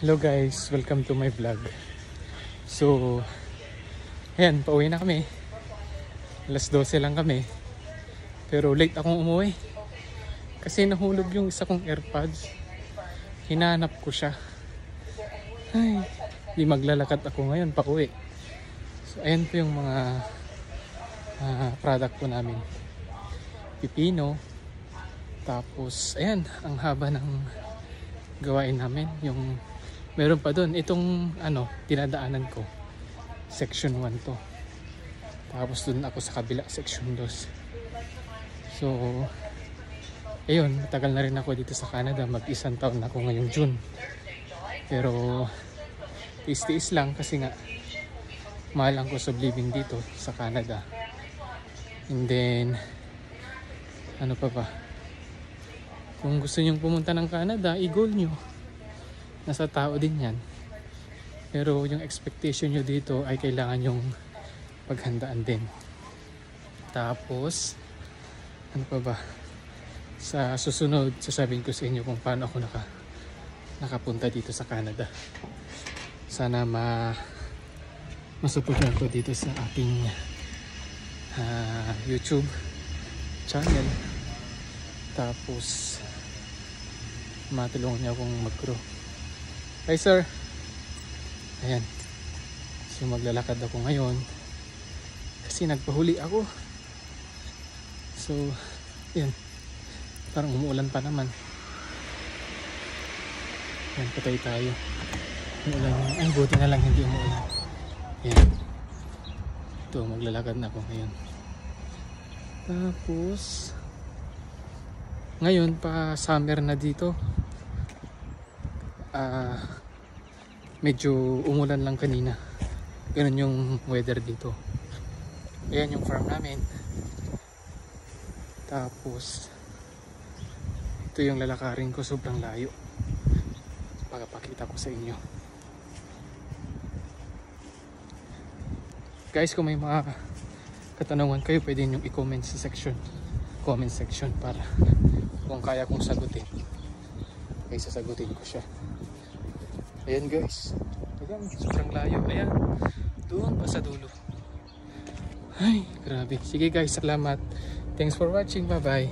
Hello guys, welcome to my vlog. So, ayan, pauwi na kami. Alas 12 lang kami. Pero late akong umuwi. Kasi nahulog yung isa kong AirPods. Hinanap ko siya. Ay, di maglalakad ako ngayon pauwi. So, ayan po yung mga product po namin. Pipino. Tapos, ayan, ang haba ng gawain namin. Yung meron pa doon, itong dinadaanan ko, section 1 to. Tapos doon ako sa kabila, section 2. So, ayun, matagal na rin ako dito sa Canada. Mag-isang taon na ako ngayong June. Pero, tiis-tiis lang kasi nga, mahal ang cost of living dito sa Canada. And then, ano pa ba? Kung gusto nyong pumunta ng Canada, i-goal nyo. Nasa tao din yan. Pero yung expectation nyo dito ay kailangan yung paghandaan din. Tapos, ano pa ba? Sa susunod, sasabihin ko sa inyo kung paano ako nakapunta dito sa Canada. Sana masuportahan ko dito sa aking YouTube channel. Tapos, matulungan niya akong mag-grow. Hi sir. Ayan. So maglalakad ako ngayon kasi nagpahuli ako. So ayan, parang umuulan pa naman. Ayan, patay tayo. Umuulan. Ay, buti na lang hindi umuulan. Ayan. Ito, maglalakad na ako ngayon. Tapos ngayon pa summer na dito. Medyo umulan lang kanina. Ganun yung weather dito. Ayan yung farm namin. Tapos ito yung lalakarin ko, sobrang layo. Pagpapakita ko sa inyo. Guys, kung may mga katanungan kayo, pwede nyo i-comment sa comment section para kung kaya kong sagutin. Okay, sasagutin ko siya. Ayan guys, ayan, sobrang layo. Ayan, doon pa sa dulo. Ay, grabe. Sige guys, salamat. Thanks for watching. Bye bye.